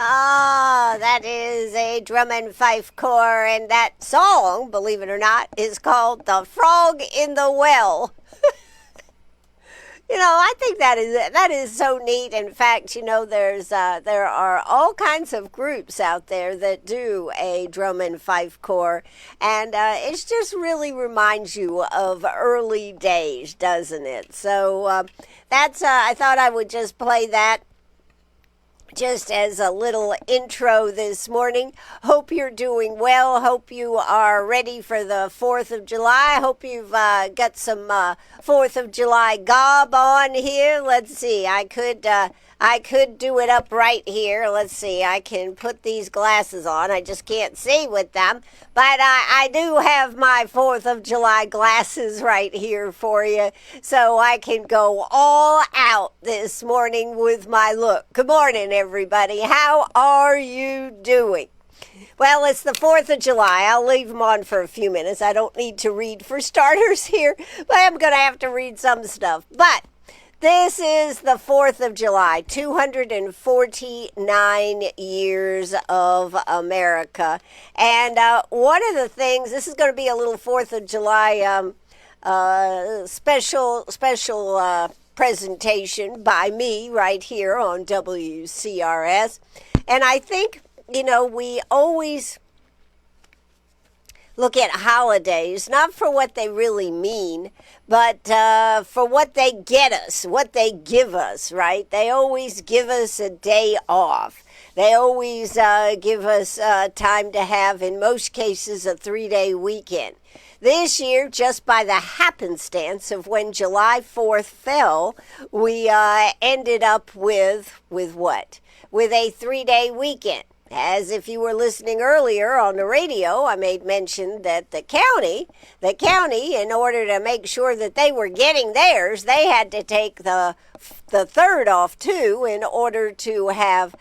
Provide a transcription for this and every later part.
Ah, that is a drum and fife corps, and that song, believe it or not, is called The Frog in the Well. I think that is so neat. In fact, there are all kinds of groups out there that do a drum and fife corps, and it just really reminds you of early days, doesn't it? So that's I thought I would just play that just as a little intro this morning. Hope you're doing well. Hope you are ready for the 4th of July. Hope you've got some 4th of July gob on here. Let's see. I could do it up right here. Let's see. I can put these glasses on. I just can't see with them. But I do have my 4th of July glasses right here for you. So I can go all out this morning with my look. Good morning, everybody. How are you doing? Well, it's the 4th of July. I'll leave them on for a few minutes. I don't need to read for starters here, but I'm going to have to read some stuff. But this is the 4th of July, 249 years of America. And one of the things, this is going to be a little 4th of July special presentation by me right here on WCRS. And I think, we always look at holidays, not for what they really mean, but for what they get us, what they give us, right? They always give us a day off. They always give us time to have, in most cases, a 3-day weekend. This year, just by the happenstance of when July 4th fell, we ended up with what? With a 3-day weekend. As if you were listening earlier on the radio, I made mention that the county, in order to make sure that they were getting theirs, they had to take the 3rd off too in order to have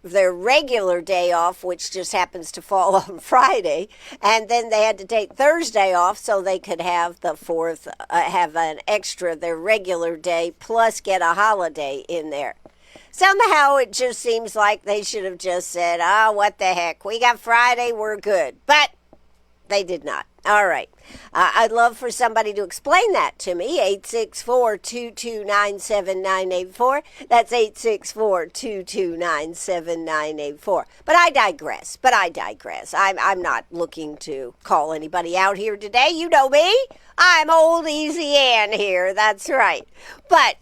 their regular day off, which just happens to fall on Friday, and then they had to take Thursday off so they could have the 4th, have an extra, their regular day, plus get a holiday in there. Somehow it just seems like they should have just said, what the heck, we got Friday, we're good. But they did not. All right. I'd love for somebody to explain that to me. 864-229-7984. That's 864-229-7984. But I digress. I'm not looking to call anybody out here today. You know me. I'm old Easy Ann here. That's right. But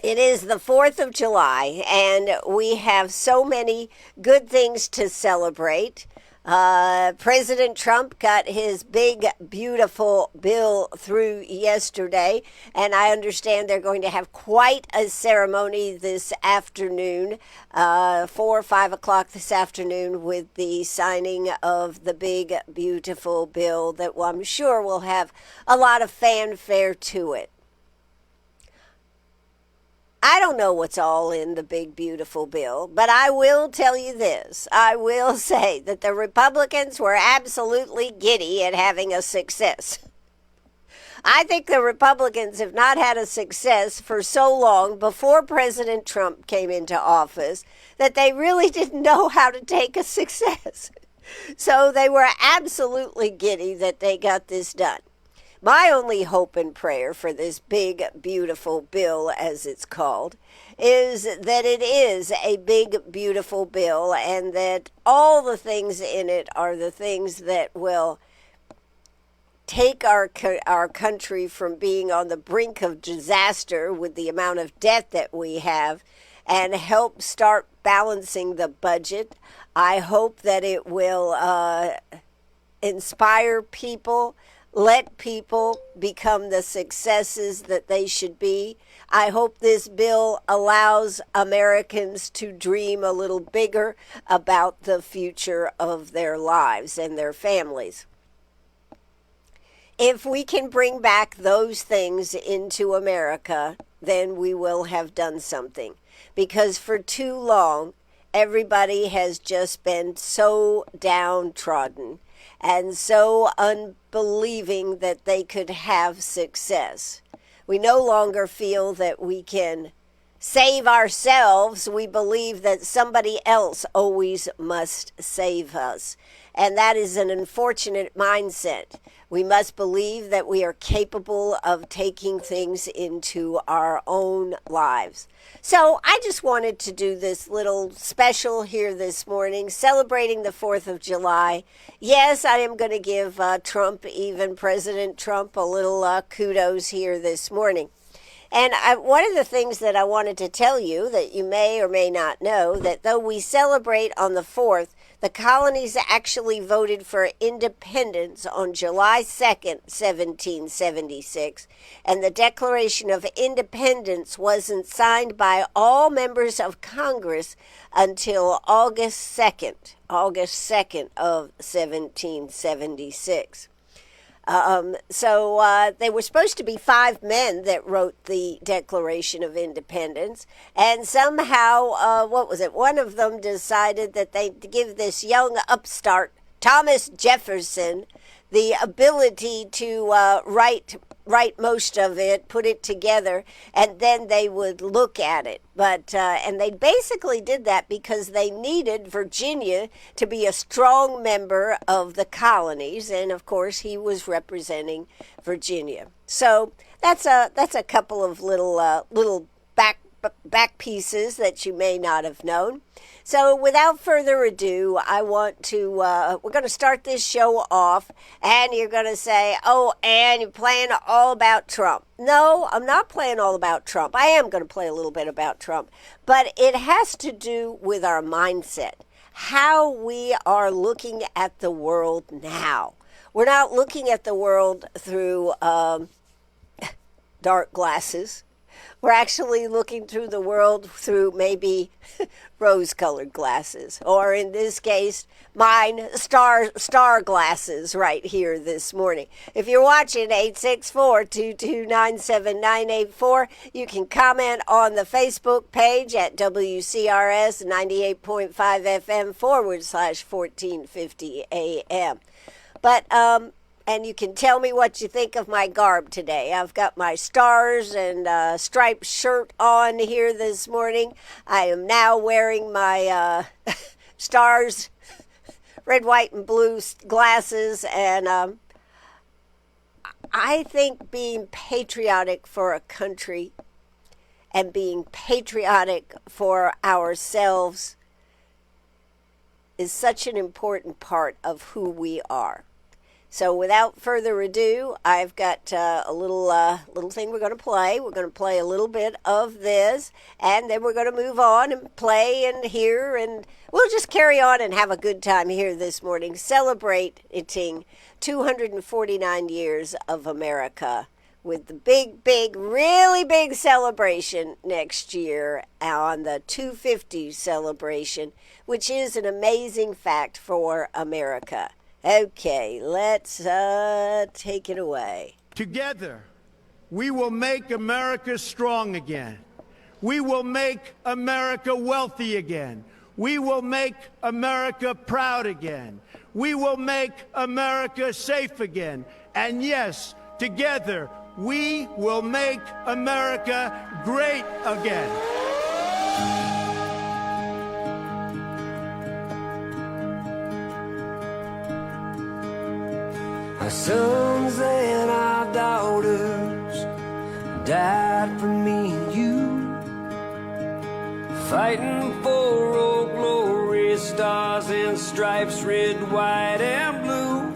it is the 4th of July, and we have so many good things to celebrate. President Trump got his big, beautiful bill through yesterday, and I understand they're going to have quite a ceremony this afternoon, 4 or 5 o'clock this afternoon, with the signing of the big, beautiful bill that I'm sure will have a lot of fanfare to it. I don't know what's all in the big, beautiful bill, but I will tell you this. I will say that the Republicans were absolutely giddy at having a success. I think the Republicans have not had a success for so long before President Trump came into office that they really didn't know how to take a success. So they were absolutely giddy that they got this done. My only hope and prayer for this big, beautiful bill, as it's called, is that it is a big, beautiful bill and that all the things in it are the things that will take our country from being on the brink of disaster with the amount of debt that we have and help start balancing the budget. I hope that it will inspire people, let people become the successes that they should be. I hope this bill allows Americans to dream a little bigger about the future of their lives and their families. If we can bring back those things into America, then we will have done something. Because for too long, everybody has just been so downtrodden and so unbelieving that they could have success. We no longer feel that we can save ourselves. We believe that somebody else always must save us. And that is an unfortunate mindset. We must believe that we are capable of taking things into our own lives. So I just wanted to do this little special here this morning, celebrating the 4th of July. Yes, I am going to give Trump, even President Trump, a little kudos here this morning. And one of the things that I wanted to tell you that you may or may not know, that though we celebrate on the 4th, the colonies actually voted for independence on July 2nd, 1776, and the Declaration of Independence wasn't signed by all members of Congress until August 2nd of 1776. So they were supposed to be 5 men that wrote the Declaration of Independence, and somehow, one of them decided that they'd give this young upstart, Thomas Jefferson, the ability to write most of it, put it together, and then they would look at it. But and they basically did that because they needed Virginia to be a strong member of the colonies, and of course he was representing Virginia. So that's a couple of little back pieces that you may not have known. So without further ado, I want to, we're going to start this show off, and you're going to say, oh, Ann, you're playing all about Trump. No, I'm not playing all about Trump. I am going to play a little bit about Trump, but it has to do with our mindset, how we are looking at the world now. We're not looking at the world through dark glasses. We're actually looking through the world through maybe rose-colored glasses, or in this case, mine, star glasses right here this morning. If you're watching, 864-229-7984, you can comment on the Facebook page at WCRS 98.5 FM /1450 AM. But, and you can tell me what you think of my garb today. I've got my stars and striped shirt on here this morning. I am now wearing my stars, red, white, and blue glasses. And I think being patriotic for a country and being patriotic for ourselves is such an important part of who we are. So without further ado, I've got a little thing we're going to play. We're going to play a little bit of this, and then we're going to move on and play and hear, and we'll just carry on and have a good time here this morning, celebrating 249 years of America with the big, really big celebration next year on the 250 celebration, which is an amazing fact for America. Okay, let's take it away. Together, we will make America strong again. We will make America wealthy again. We will make America proud again. We will make America safe again. And yes, together, we will make America great again. Our sons and our daughters died for me and you, fighting for old glory, stars and stripes, red, white, and blue.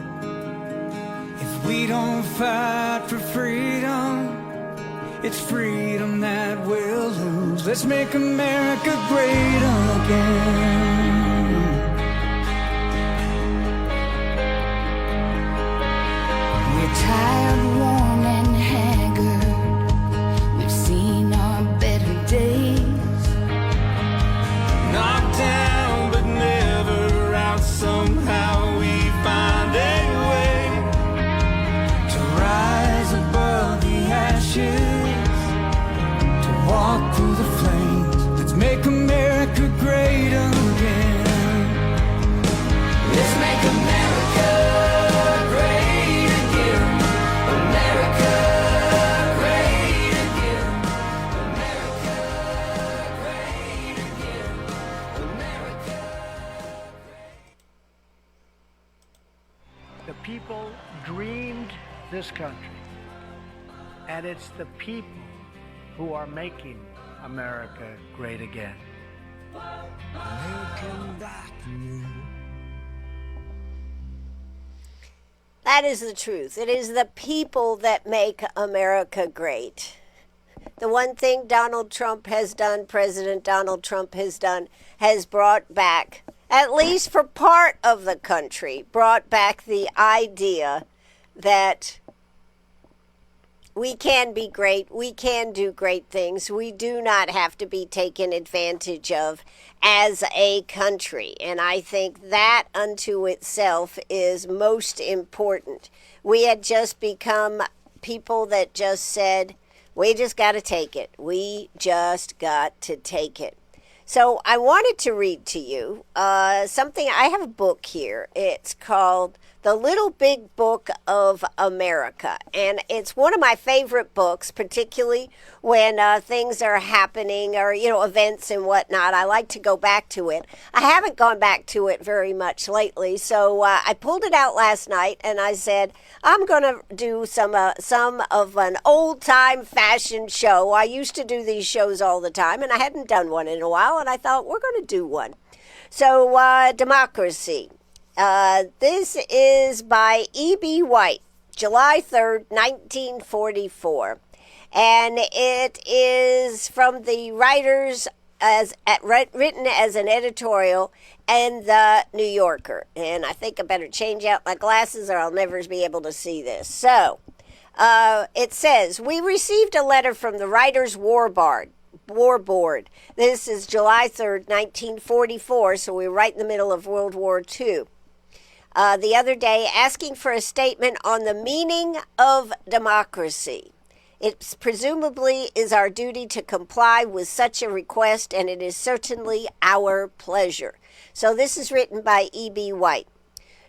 If we don't fight for freedom, it's freedom that we'll lose. Let's make America great again. Tired, worn, and haggard, we've seen our better days. Knocked down but never out, somehow we find a way To rise above the ashes, to walk through the flames. Let's make America great again. Let's make America great again. America great again. America this country. And it's the people who are making America great again. American black and blue. That is the truth. It is the people that make America great. The one thing Donald Trump has done, President Donald Trump has done, has brought back, at least for part of the country, brought back the idea that we can be great, we can do great things, we do not have to be taken advantage of as a country. And I think that unto itself is most important. We had just become people that just said, we just got to take it. We just got to take it. So I wanted to read to you something. I have a book here. It's called The Little Big Book of America. And it's one of my favorite books, particularly when things are happening or, events and whatnot. I like to go back to it. I haven't gone back to it very much lately. So I pulled it out last night and I said, I'm going to do some of an old-time fashion show. I used to do these shows all the time, and I hadn't done one in a while, and I thought, we're going to do one. So, Democracy. This is by E.B. White, July 3rd, 1944. And it is from the writers written as an editorial in the New Yorker. And I think I better change out my glasses or I'll never be able to see this. So, it says, we received a letter from the Writers' War Board. This is July 3rd, 1944, so we're right in the middle of World War II. The other day, asking for a statement on the meaning of democracy. It presumably is our duty to comply with such a request, and it is certainly our pleasure. So this is written by E.B. White.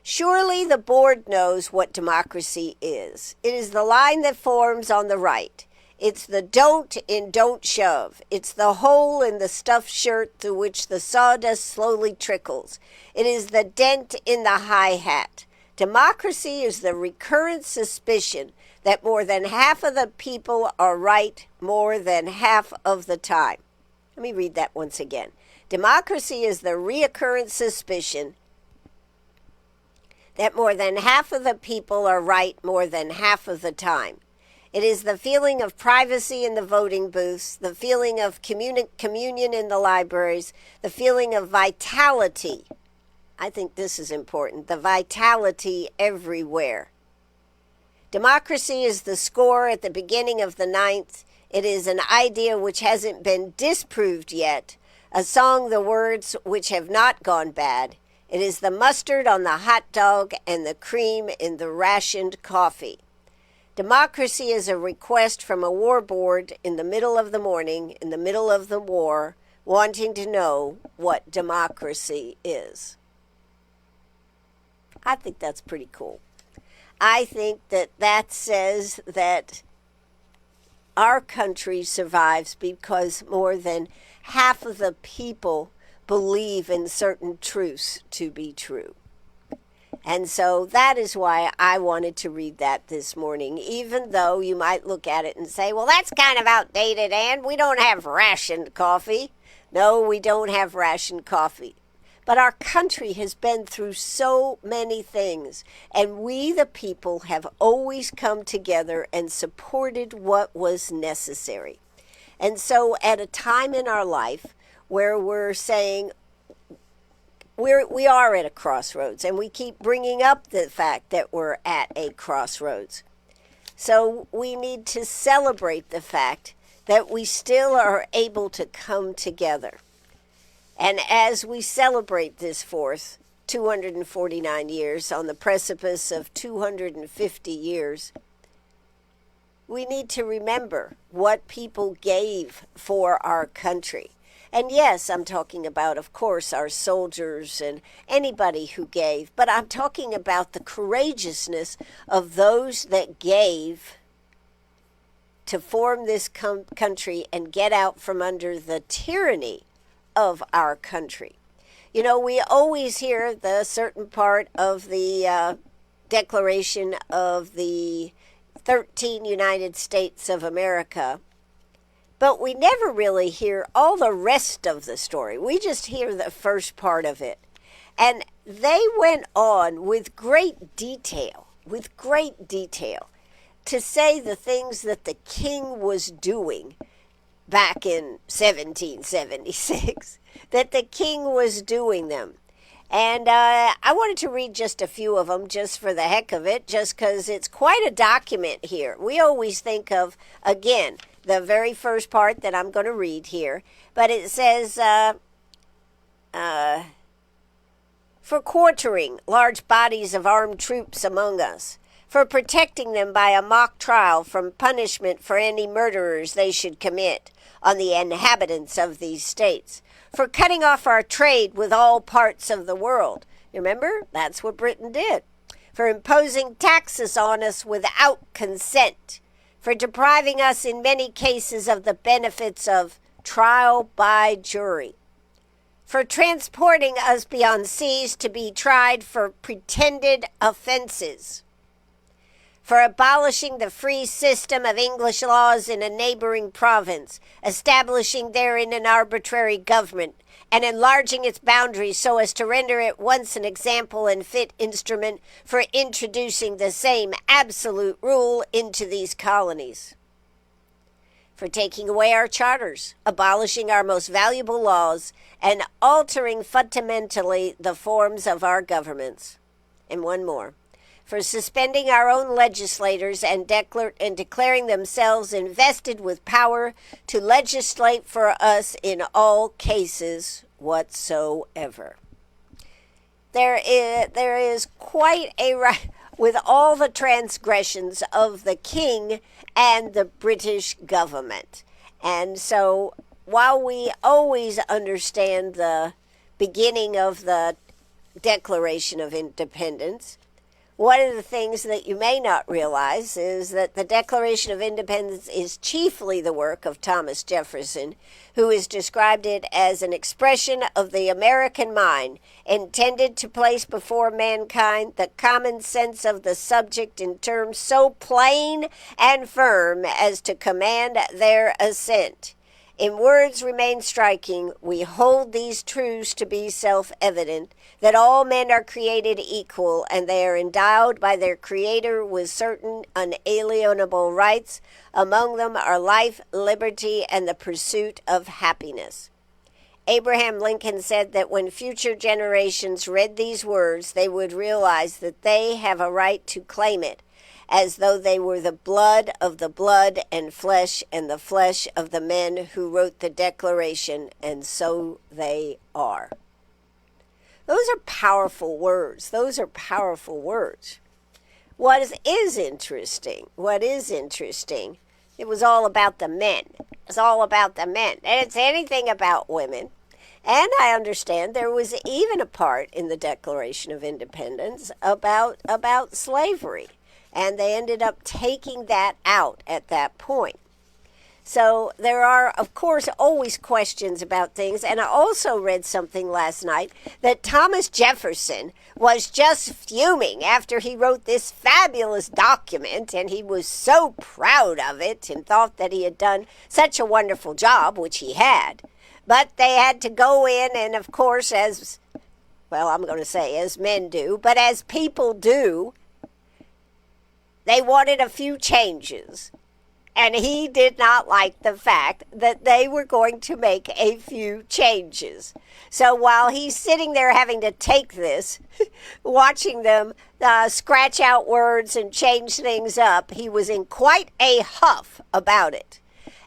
Surely the board knows what democracy is. It is the line that forms on the right. It's the don't in don't shove. It's the hole in the stuffed shirt through which the sawdust slowly trickles. It is the dent in the high hat. Democracy is the recurrent suspicion that more than half of the people are right more than half of the time. Let me read that once again. Democracy is the recurrent suspicion that more than half of the people are right more than half of the time. It is the feeling of privacy in the voting booths, the feeling of communion in the libraries, the feeling of vitality. I think this is important, the vitality everywhere. Democracy is the score at the beginning of the ninth. It is an idea which hasn't been disproved yet, a song, the words which have not gone bad. It is the mustard on the hot dog and the cream in the rationed coffee. Democracy is a request from a war board in the middle of the morning, in the middle of the war, wanting to know what democracy is. I think that's pretty cool. I think that says that our country survives because more than half of the people believe in certain truths to be true. And so that is why I wanted to read that this morning, even though you might look at it and say, well, that's kind of outdated, and we don't have rationed coffee. No, we don't have rationed coffee. But our country has been through so many things, and we, the people, have always come together and supported what was necessary. And so at a time in our life where we're saying we are at a crossroads, and we keep bringing up the fact that we're at a crossroads. So we need to celebrate the fact that we still are able to come together. And as we celebrate this 249 years, on the precipice of 250 years, we need to remember what people gave for our country. And yes, I'm talking about, of course, our soldiers and anybody who gave, but I'm talking about the courageousness of those that gave to form this country and get out from under the tyranny of our country. You know, we always hear the certain part of the Declaration of the 13 United States of America. But we never really hear all the rest of the story. We just hear the first part of it. And they went on with great detail, to say the things that the king was doing back in 1776, that the king was doing them. And I wanted to read just a few of them just for the heck of it, just because it's quite a document here. We always think of, again, the very first part that I'm going to read here, but it says, for quartering large bodies of armed troops among us, for protecting them by a mock trial from punishment for any murderers they should commit on the inhabitants of these states, for cutting off our trade with all parts of the world. Remember, that's what Britain did. For imposing taxes on us without consent, for depriving us in many cases of the benefits of trial by jury, for transporting us beyond seas to be tried for pretended offenses, for abolishing the free system of English laws in a neighboring province, establishing therein an arbitrary government, and enlarging its boundaries so as to render it once an example and fit instrument for introducing the same absolute rule into these colonies, for taking away our charters, abolishing our most valuable laws, and altering fundamentally the forms of our governments. And one more. For suspending our own legislators and declaring themselves invested with power to legislate for us in all cases whatsoever. There is quite a right with all the transgressions of the king and the British government. And so while we always understand the beginning of the Declaration of Independence, one of the things that you may not realize is that the Declaration of Independence is chiefly the work of Thomas Jefferson, who has described it as an expression of the American mind, intended to place before mankind the common sense of the subject in terms so plain and firm as to command their assent. In words remain striking, we hold these truths to be self-evident, that all men are created equal, and they are endowed by their Creator with certain unalienable rights. Among them are life, liberty, and the pursuit of happiness. Abraham Lincoln said that when future generations read these words, they would realize that they have a right to claim it, as though they were the blood of the blood and the flesh of the men who wrote the Declaration, and so they are. Those are powerful words. What is interesting, it was all about the men. They didn't say anything about women. And I understand there was even a part in the Declaration of Independence about slavery. And they ended up taking that out at that point. So there are, of course, always questions about things. And I also read something last night that Thomas Jefferson was just fuming after he wrote this fabulous document. And he was so proud of it and thought that he had done such a wonderful job, which he had. But they had to go in and, of course, as men do, but as people do, they wanted a few changes. And he did not like the fact that they were going to make a few changes. So while he's sitting there having to take this, watching them scratch out words and change things up, he was in quite a huff about it.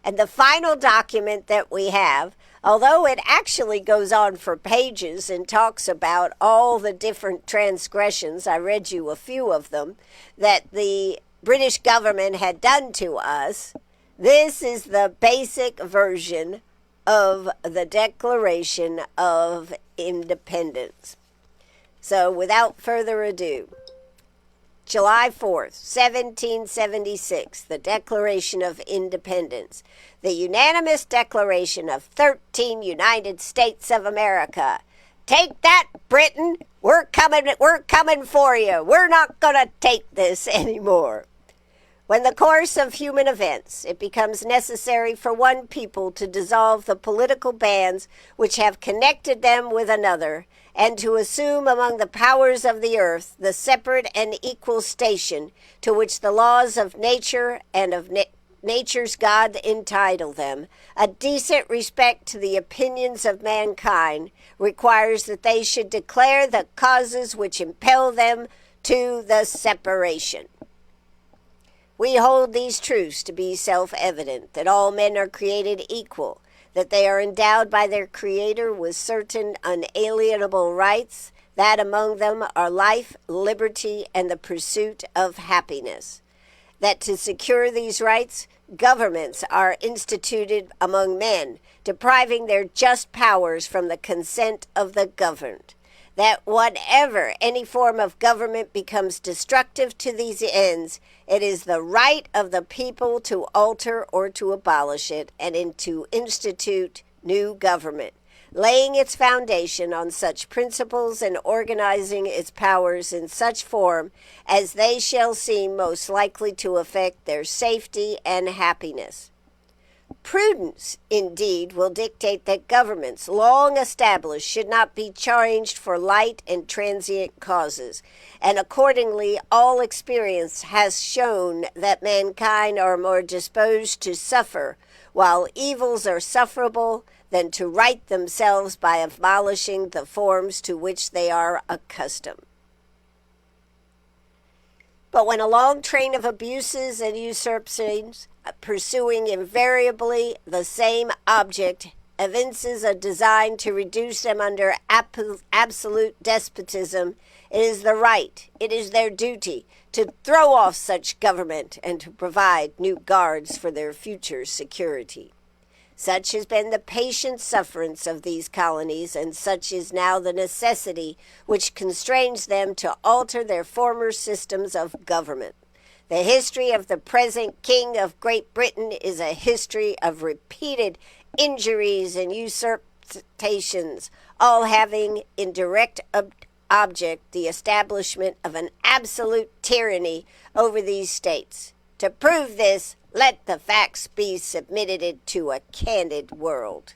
And the final document that we have, although it actually goes on for pages and talks about all the different transgressions, I read you a few of them, that the British government had done to us, this is the basic version of the Declaration of Independence. So without further ado, July 4th, 1776, the Declaration of Independence, the unanimous declaration of 13 United States of America. Take that, Britain! We're coming for you! We're not going to take this anymore. When the course of human events, it becomes necessary for one people to dissolve the political bands which have connected them with another, and to assume among the powers of the earth the separate and equal station to which the laws of nature and of nature's God entitle them, a decent respect to the opinions of mankind requires that they should declare the causes which impel them to the separation. We hold these truths to be self-evident, that all men are created equal, that they are endowed by their Creator with certain unalienable rights, that among them are life, liberty, and the pursuit of happiness. That to secure these rights, governments are instituted among men, depriving their just powers from the consent of the governed. That whatever any form of government becomes destructive to these ends, it is the right of the people to alter or to abolish it and to institute new government, laying its foundation on such principles and organizing its powers in such form as they shall seem most likely to affect their safety and happiness. Prudence, indeed, will dictate that governments long established should not be changed for light and transient causes, and accordingly all experience has shown that mankind are more disposed to suffer, while evils are sufferable, than to right themselves by abolishing the forms to which they are accustomed. But when a long train of abuses and usurpations, pursuing invariably the same object, evinces a design to reduce them under absolute despotism, it is the right, it is their duty, to throw off such government and to provide new guards for their future security. Such has been the patient sufferance of these colonies, and such is now the necessity which constrains them to alter their former systems of government. The history of the present King of Great Britain is a history of repeated injuries and usurpations, all having in direct object the establishment of an absolute tyranny over these states. To prove this, let the facts be submitted to a candid world.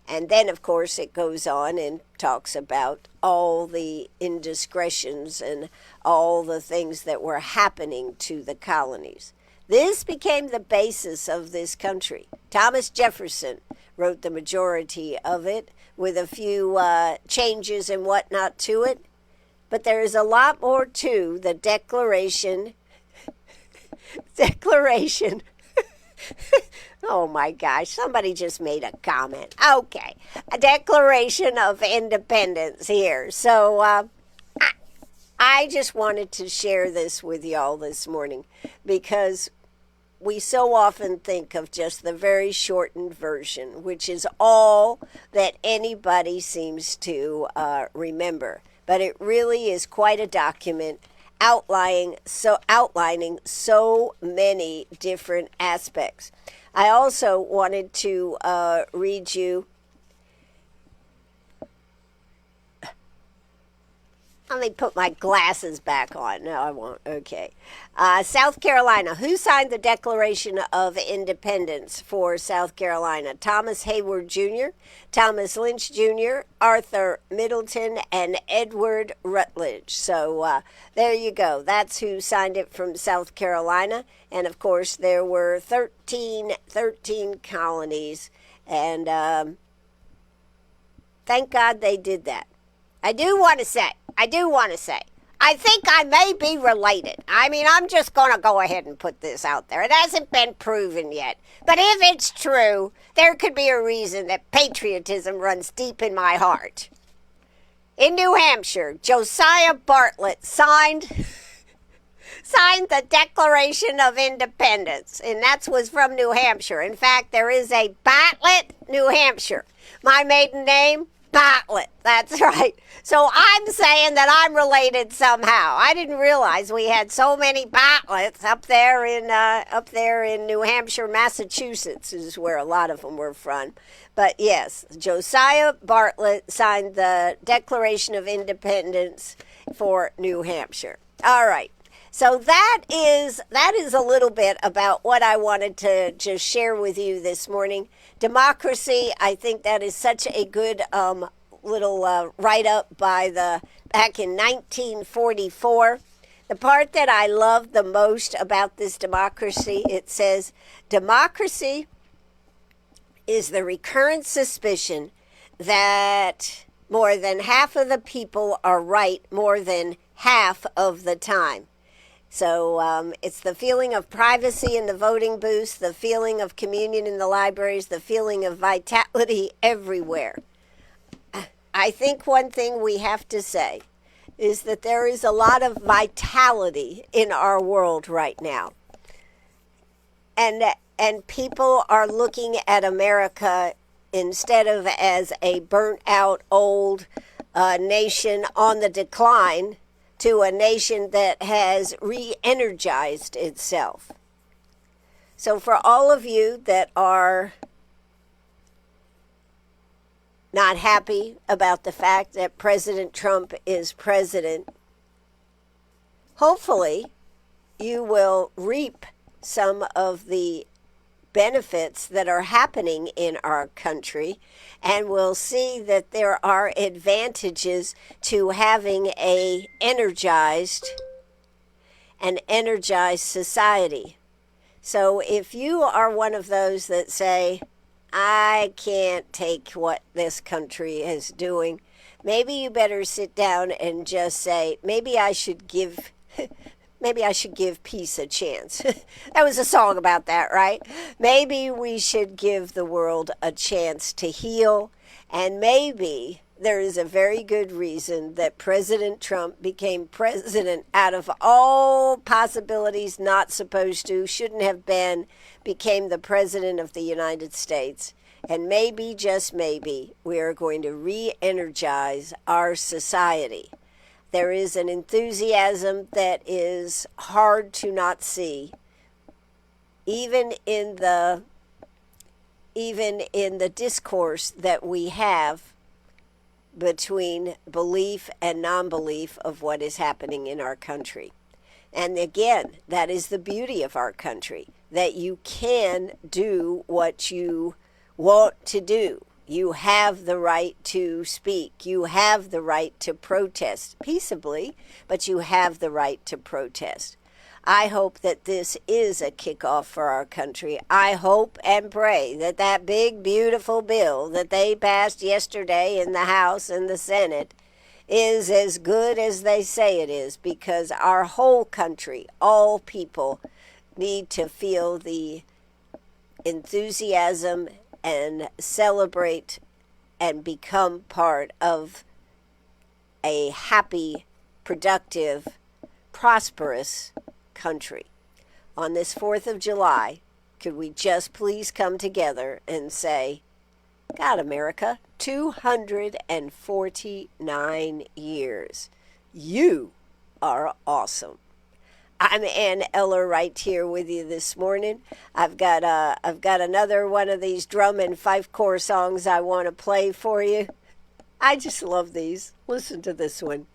And then, of course, it goes on and talks about all the indiscretions and all the things that were happening to the colonies. This became the basis of this country. Thomas Jefferson wrote the majority of it with a few changes and whatnot to it. But there is a lot more to the Declaration. Oh my gosh, somebody just made a comment. Okay, a Declaration of Independence here. So I just wanted to share this with y'all this morning because we so often think of just the very shortened version, which is all that anybody seems to remember. But it really is quite a document outlining so many different aspects. I also wanted to read you. Let me put my glasses back on. No, I won't. Okay. South Carolina. Who signed the Declaration of Independence for South Carolina? Thomas Hayward Jr., Thomas Lynch Jr., Arthur Middleton, and Edward Rutledge. So there you go. That's who signed it from South Carolina. And, of course, there were 13 colonies. And thank God they did that. I do want to say, I think I may be related. I mean, I'm just going to go ahead and put this out there. It hasn't been proven yet. But if it's true, there could be a reason that patriotism runs deep in my heart. In New Hampshire, Josiah Bartlett signed the Declaration of Independence, and that was from New Hampshire. In fact, there is a Bartlett, New Hampshire. My maiden name, Bartlett. That's right. So I'm saying that I'm related somehow. I didn't realize we had so many Bartletts up there in New Hampshire, Massachusetts is where a lot of them were from. But yes, Josiah Bartlett signed the Declaration of Independence for New Hampshire. All right. So that is a little bit about what I wanted to just share with you this morning. Democracy, I think that is such a good little write-up back in 1944. The part that I love the most about this democracy, it says, democracy is the recurrent suspicion that more than half of the people are right more than half of the time. So it's the feeling of privacy in the voting booths, the feeling of communion in the libraries, the feeling of vitality everywhere. I think one thing we have to say is that there is a lot of vitality in our world right now. And people are looking at America instead of as a burnt out old nation on the decline, to a nation that has re-energized itself. So for all of you that are not happy about the fact that President Trump is president, hopefully you will reap some of the benefits that are happening in our country, and we'll see that there are advantages to having an energized society. So if you are one of those that say, I can't take what this country is doing, maybe you better sit down and just say, maybe I should give peace a chance. That was a song about that, right? Maybe we should give the world a chance to heal. And maybe there is a very good reason that President Trump became president out of all possibilities, not supposed to, shouldn't have been, became the president of the United States. And maybe, just maybe, we are going to re-energize our society. There is an enthusiasm that is hard to not see, even in the discourse that we have between belief and non-belief of what is happening in our country. And again, that is the beauty of our country, that you can do what you want to do. You have the right to speak. You have the right to protest peaceably, but you have the right to protest. I hope that this is a kickoff for our country. I hope and pray that that big, beautiful bill that they passed yesterday in the House and the Senate is as good as they say it is, because our whole country, all people, need to feel the enthusiasm and celebrate and become part of a happy, productive, prosperous country. On this 4th of July, could we just please come together and say, God, America, 249 years. You are awesome. I'm Ann Eller right here with you this morning. I've got another one of these drum and fife corps songs I want to play for you. I just love these. Listen to this one.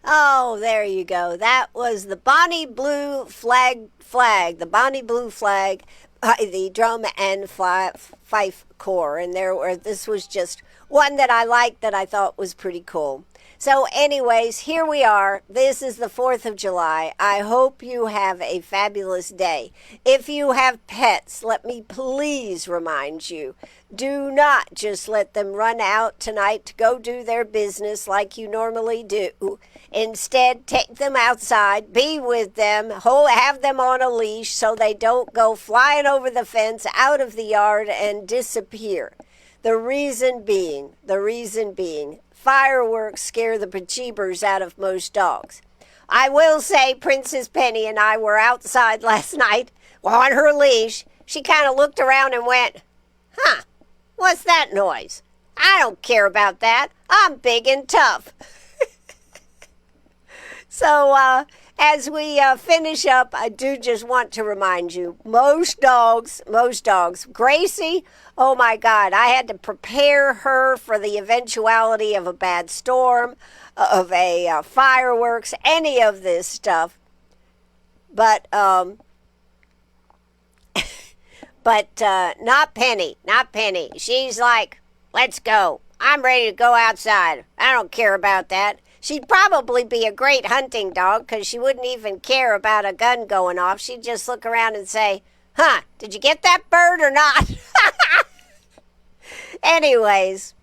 Oh, there you go. That was the Bonnie Blue flag, the Bonnie Blue flag by the Drum and Fife Corps. And this was just one that I liked that I thought was pretty cool. So anyways, here we are. This is the 4th of July. I hope you have a fabulous day. If you have pets, let me please remind you, do not just let them run out tonight to go do their business like you normally do. Instead, take them outside, be with them, have them on a leash so they don't go flying over the fence, out of the yard, and disappear. The reason being, fireworks scare the bejeebers out of most dogs. I will say Princess Penny and I were outside last night on her leash. She kind of looked around and went, huh, what's that noise? I don't care about that. I'm big and tough. So as we finish up, I do just want to remind you, most dogs, Gracie, oh my God, I had to prepare her for the eventuality of a bad storm, of a fireworks, any of this stuff. But not Penny. She's like, let's go. I'm ready to go outside. I don't care about that. She'd probably be a great hunting dog because she wouldn't even care about a gun going off. She'd just look around and say, huh, did you get that bird or not? Anyways,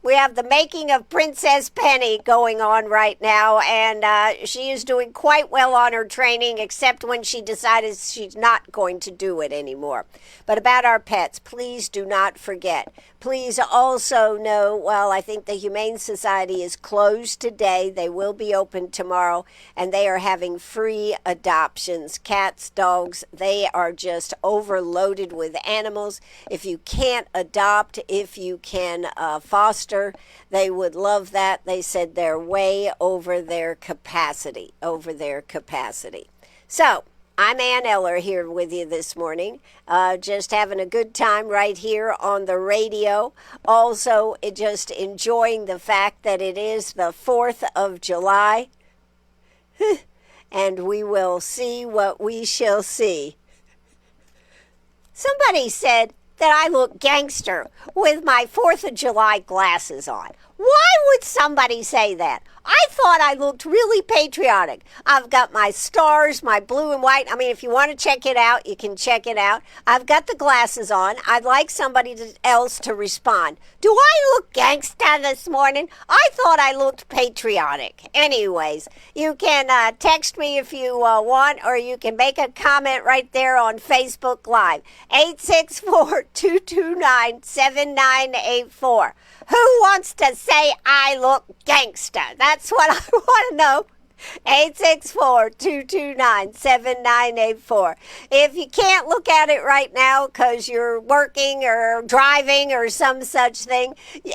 we have the making of Princess Penny going on right now, and she is doing quite well on her training, except when she decided she's not going to do it anymore. But about our pets, please do not forget. Please also know, well, I think the Humane Society is closed today. They will be open tomorrow, and they are having free adoptions. Cats, dogs, they are just overloaded with animals. If you can't adopt, if you can foster, they would love that. They said they're way over their capacity, So, I'm Ann Eller here with you this morning, just having a good time right here on the radio. Also, just enjoying the fact that it is the 4th of July, and we will see what we shall see. Somebody said that I look gangster with my 4th of July glasses on. Why would somebody say that? I thought I looked really patriotic. I've got my stars, my blue and white. I mean, if you want to check it out, you can check it out. I've got the glasses on. I'd like somebody else to respond. Do I look gangsta this morning? I thought I looked patriotic. Anyways, you can text me if you want, or you can make a comment right there on Facebook Live. 864-229-7984. Who wants to say I look gangsta? That's what I want to know. 864-229-7984. If you can't look at it right now because you're working or driving or some such thing,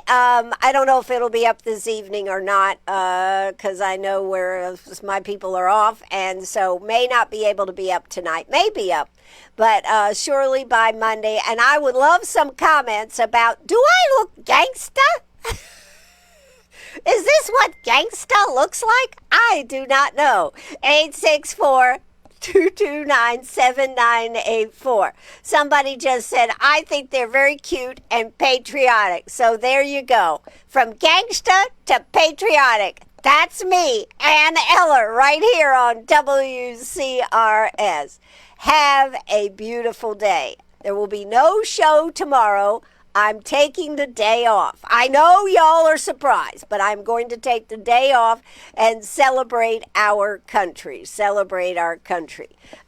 I don't know if it'll be up this evening or not, because I know where my people are off, and so may not be able to be up tonight. May be up, but surely by Monday. And I would love some comments about, do I look gangsta? Is this what gangsta looks like? I do not know. 864-229-7984. Somebody just said, I think they're very cute and patriotic. So there you go. From gangsta to patriotic. That's me, Ann Eller, right here on WCRS. Have a beautiful day. There will be no show tomorrow. I'm taking the day off. I know y'all are surprised, but I'm going to take the day off and celebrate our country.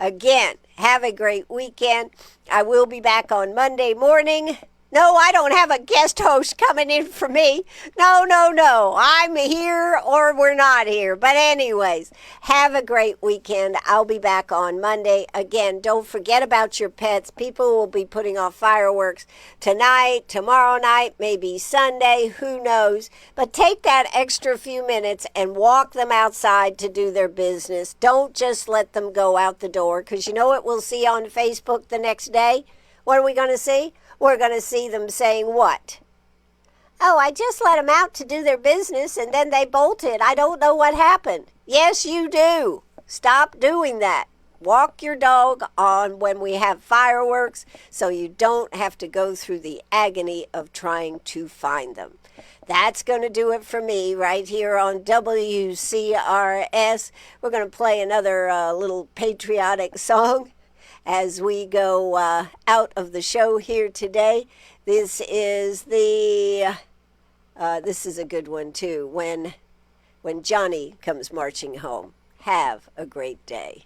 Again, have a great weekend. I will be back on Monday morning. No, I don't have a guest host coming in for me. No. I'm here or we're not here. But anyways, have a great weekend. I'll be back on Monday. Again, don't forget about your pets. People will be putting off fireworks tonight, tomorrow night, maybe Sunday, who knows. But take that extra few minutes and walk them outside to do their business. Don't just let them go out the door, because you know what we'll see on Facebook the next day? What are we going to see? We're going to see them saying what? Oh, I just let them out to do their business and then they bolted. I don't know what happened. Yes, you do. Stop doing that. Walk your dog on when we have fireworks so you don't have to go through the agony of trying to find them. That's going to do it for me right here on WCRS. We're going to play another little patriotic song as we go out of the show here today. This is a good one too. When Johnny comes marching home. Have a great day.